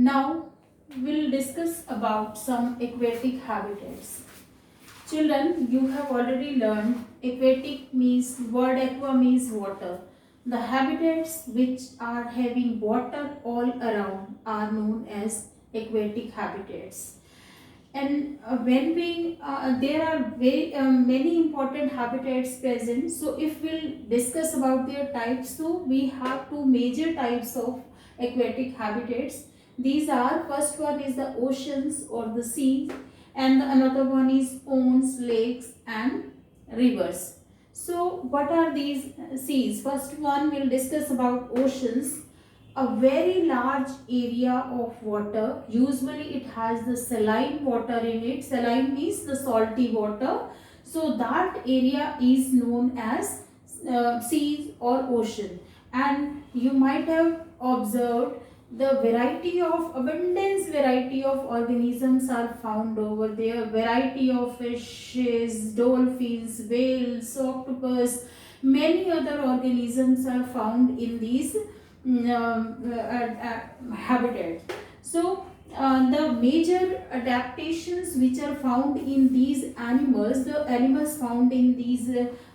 Now we'll discuss about some aquatic habitats. Children, you have already learned aquatic means word aqua means water. The habitats which are having water all around are known as aquatic habitats. And when we there are very many important habitats present. So if we'll discuss about their types, so we have two major types of aquatic habitats. These are, first one is the oceans or the seas, and another one is ponds, lakes and rivers. So what are these seas? First one we'll discuss about oceans. A very large area of water. Usually it has the saline water in it. Saline means the salty water. So that area is known as seas or ocean. And you might have observed the abundance variety of organisms are found over there. Variety of fishes, dolphins, whales, octopus, many other organisms are found in these habitat. So the major adaptations which are found in these animals, the animals found in these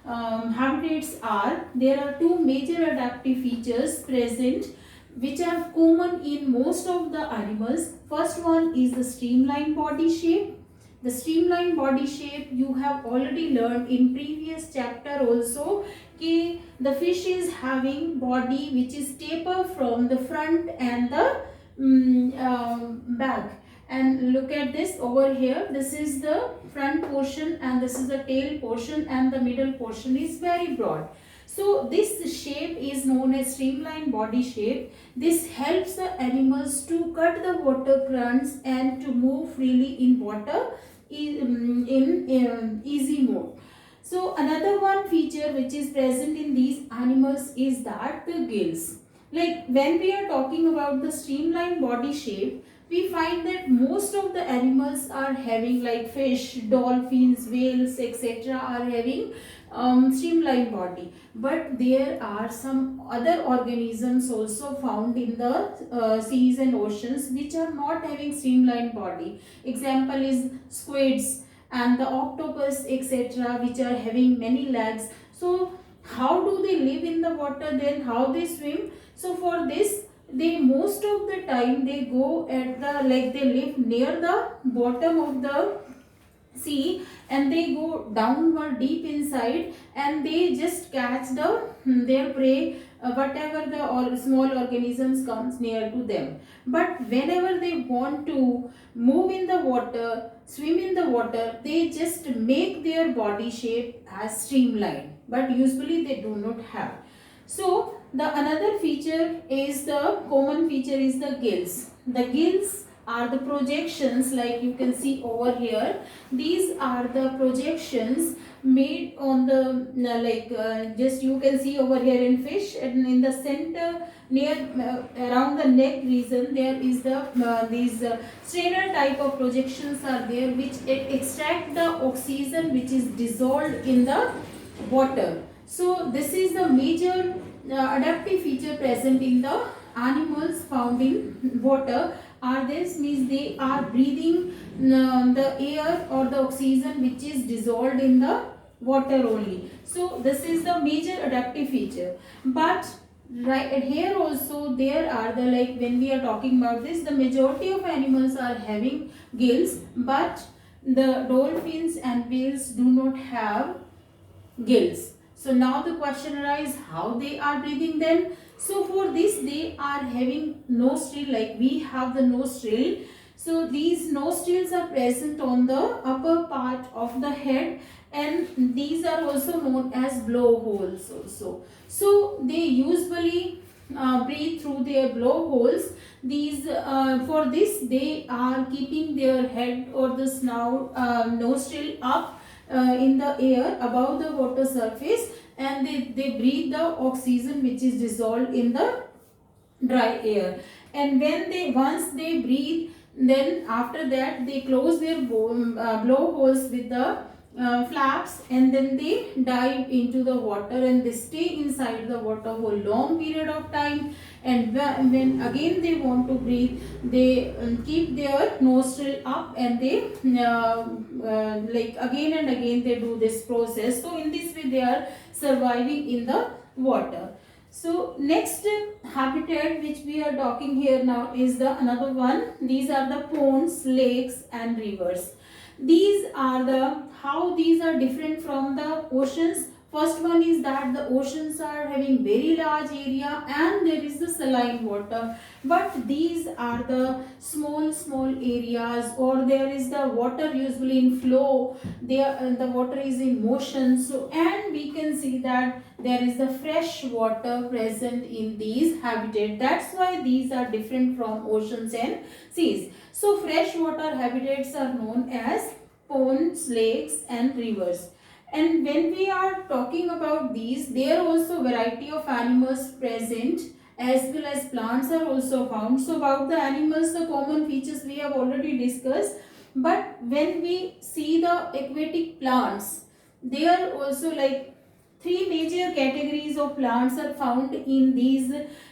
habitats are, there are two major adaptive features present which are common in most of the animals. First one is the streamlined body shape. The streamlined body shape you have already learned in previous chapter also. The fish is having body which is taper from the front and the back. And look at this over here. This is the front portion and this is the tail portion, and the middle portion is very broad. So this shape is known as streamlined body shape. This helps the animals to cut the water currents and to move freely in water in easy mode. So another one feature which is present in these animals is that the gills. Like when we are talking about the streamlined body shape, we find that most of the animals are having, like fish, dolphins, whales, etc. are having streamlined body. But there are some other organisms also found in the seas and oceans which are not having streamlined body. Example is squids and the octopus, etc., which are having many legs. So how do they live in the water, then how they swim? So for this, they most of the time they go at the, like they live near the bottom of the sea, and they go downward deep inside, and they just catch their prey, whatever the or small organisms comes near to them. But whenever they want to move in the water, swim in the water, they just make their body shape as streamlined, but usually they do not have. So the another feature is, the common feature is the gills. The gills are the projections, like you can see over here. These are the projections made on the just you can see over here in fish, and in the center near around the neck region there is the these strainer type of projections are there, which extract the oxygen which is dissolved in the water. So this is the major adaptive feature present in the animals found in water. Are this means they are breathing the air or the oxygen which is dissolved in the water only. So this is the major adaptive feature. But right here also there are the, like when we are talking about this, the majority of animals are having gills, but the dolphins and whales do not have gills. So now the question arises, how they are breathing then? So for this they are having nostril, like we have the nostril. So these nostrils are present on the upper part of the head, and these are also known as blowholes also. So they usually breathe through their blowholes. These for this they are keeping their head or the snout nostril up in the air above the water surface, and they breathe the oxygen which is dissolved in the dry air. And when they once they breathe, then after that they close their blowholes with the flaps, and then they dive into the water and they stay inside the water for a long period of time. And when again they want to breathe, they keep their nostril up, and they like again and again they do this process. So in this way they are surviving in the water. So next habitat which we are talking here now is the another one. These are the ponds, lakes and rivers. These are the how these are different from the oceans. First one is that the oceans are having very large area and there is the saline water, but these are the small areas, or there is the water usually in flow, there the water is in motion. So and we can see that there is the fresh water present in these habitat. That's why these are different from oceans and seas. So freshwater habitats are known as ponds, lakes and rivers. And when we are talking about these, there are also variety of animals present as well as plants are also found. So about the animals, the common features we have already discussed. But when we see the aquatic plants, there are also like three major categories of plants are found in these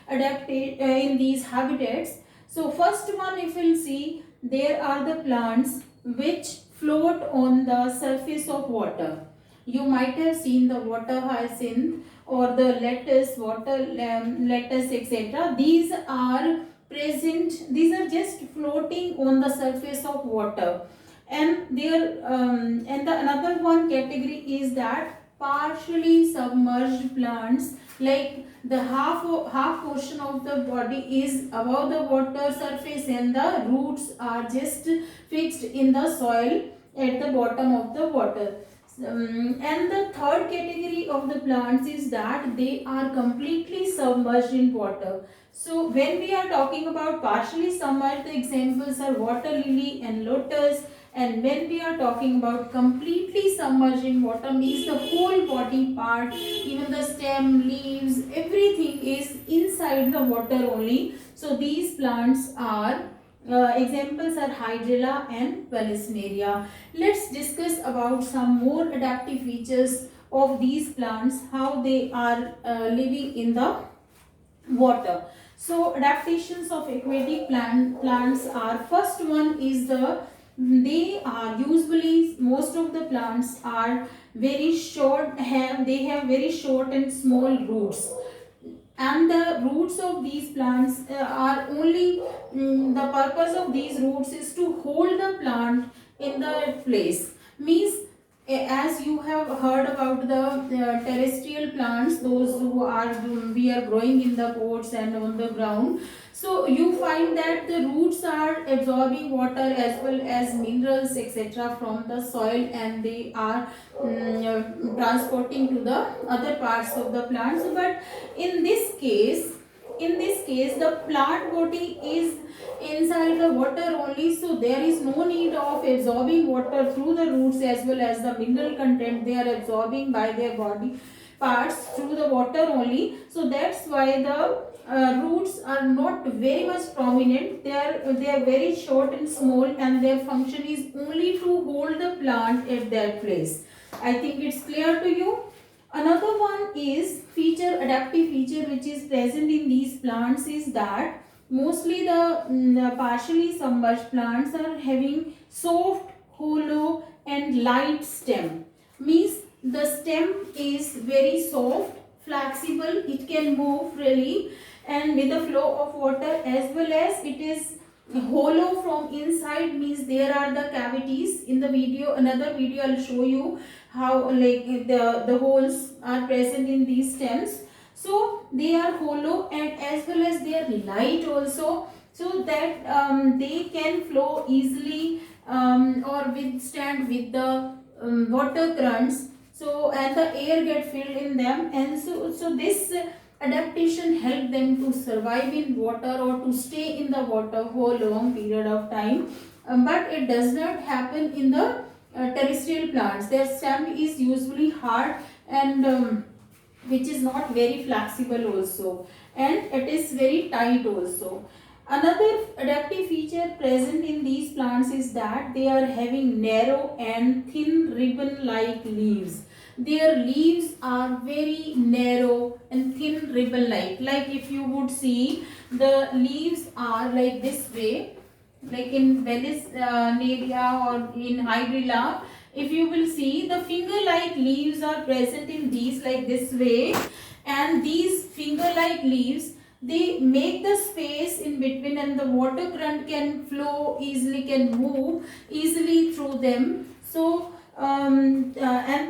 in these habitats. So first one, if we'll see, there are the plants which float on the surface of water. You might have seen the water hyacinth or the lettuce, lettuce, etc. These are present. These are just floating on the surface of water. And there and the another one category is that partially submerged plants, like the half portion of the body is above the water surface and the roots are just fixed in the soil at the bottom of the water. And the third category of the plants is that they are completely submerged in water. So when we are talking about partially submerged, the examples are water lily and lotus. And when we are talking about completely submerged in water, means the whole body part, even the stem, leaves, everything is inside the water only. So these plants are examples are Hydrilla and Vallisneria. Let's discuss about some more adaptive features of these plants, how they are living in the water. So adaptations of aquatic plants are, first one is they are usually, most of the plants are very short, they have very short and small roots, and the roots of these plants are only the purpose of these roots is to hold the plant in the place. Means as you have heard about the terrestrial plants, those who are we are growing in the pots and on the ground, so you find that the roots are absorbing water as well as minerals, etc. from the soil, and they are transporting to the other parts of the plants. But in this case, the plant body is inside the water only, so there is no need of absorbing water through the roots as well as the mineral content they are absorbing by their body parts through the water only. So that's why the roots are not very much prominent. They are very short and small, and their function is only to hold the plant at that place. I think it's clear to you. Another one is adaptive feature which is present in these plants is that mostly the partially submerged plants are having soft, hollow and light stem. Means the stem is very soft, flexible, it can move freely and with the flow of water, as well as it is hollow from inside, means there are the cavities. In the video, another video, I'll show you how like the holes are present in these stems. So they are hollow and as well as they are light also, so that they can flow easily or withstand with the water currents. So and the air get filled in them, and so this adaptation help them to survive in water or to stay in the water for a long period of time. But it does not happen in the terrestrial plants. Their stem is usually hard and which is not very flexible also, and it is very tight also. Another adaptive feature present in these plants is that they are having narrow and thin ribbon-like leaves. Their leaves are very narrow and thin ribbon-like. Like if you would see, the leaves are like this way, like in Vallisneria or in Hydrilla. If you will see, the finger-like leaves are present in these like this way, and these finger-like leaves, they make the space in between, and the water current can flow easily, can move easily through them. So and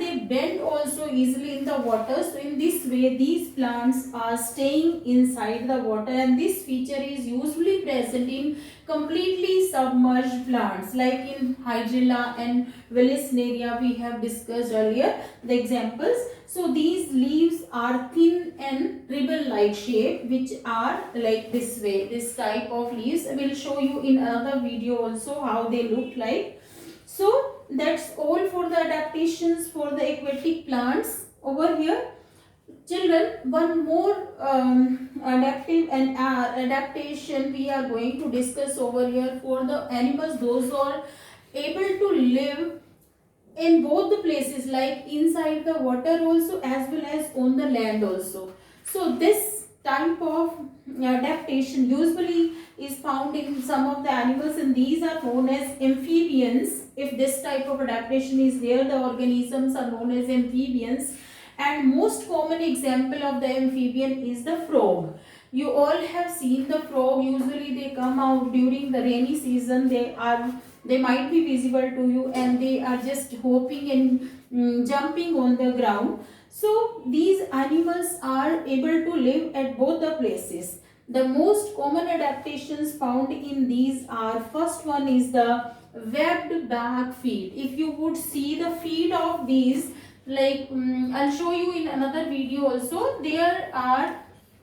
they bend also easily in the water. So in this way these plants are staying inside the water, and this feature is usually present in completely submerged plants like in Hydrilla and Vallisneria we have discussed earlier the examples. So these leaves are thin and ribbon-like shape, which are like this way. This type of leaves I will show you in another video also how they look like. So that's all for the adaptations for the aquatic plants over here. Children, one more adaptive and adaptation we are going to discuss over here for the animals, those who are able to live in both the places, like inside the water also as well as on the land also. So this type of adaptation usually is found in some of the animals, and these are known as amphibians. If this type of adaptation is there, the organisms are known as amphibians. And most common example of the amphibian is the frog. You all have seen the frog. Usually they come out during the rainy season. They might be visible to you, and they are just hopping and jumping on the ground. So these animals are able to live at both the places. The most common adaptations found in these are, first one is the webbed back feet. If you would see the feet of these, like I'll show you in another video also, there are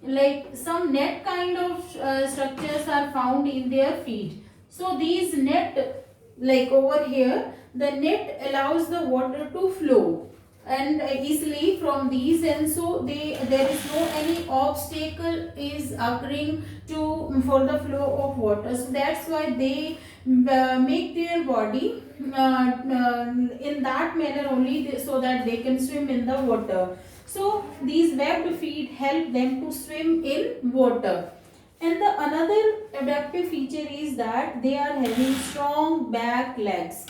like some net kind of structures are found in their feet. So these net, like over here, the net allows the water to flow and easily from these, and so there is no any obstacle is occurring to for the flow of water. So that's why they make their body in that manner only, so that they can swim in the water. So these webbed feet help them to swim in water. And the another adaptive feature is that they are having strong back legs.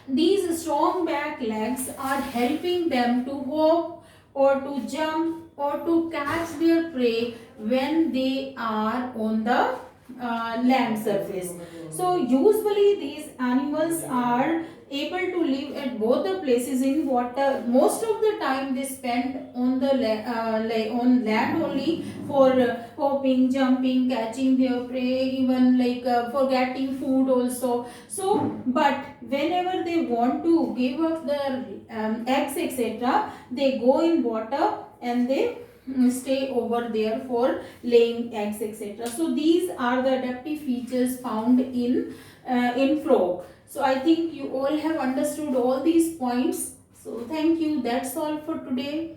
These strong back legs are helping them to hop or to jump or to catch their prey when they are on the land surface. So usually these animals are able to live at both the places in water. Most of the time they spend on the on land only for hopping, jumping, catching their prey, even like for getting food also. So but whenever they want to give up their eggs etc., they go in water and they stay over there for laying eggs etc. So these are the adaptive features found in frog. So I think you all have understood all these points. So thank you. That's all for today.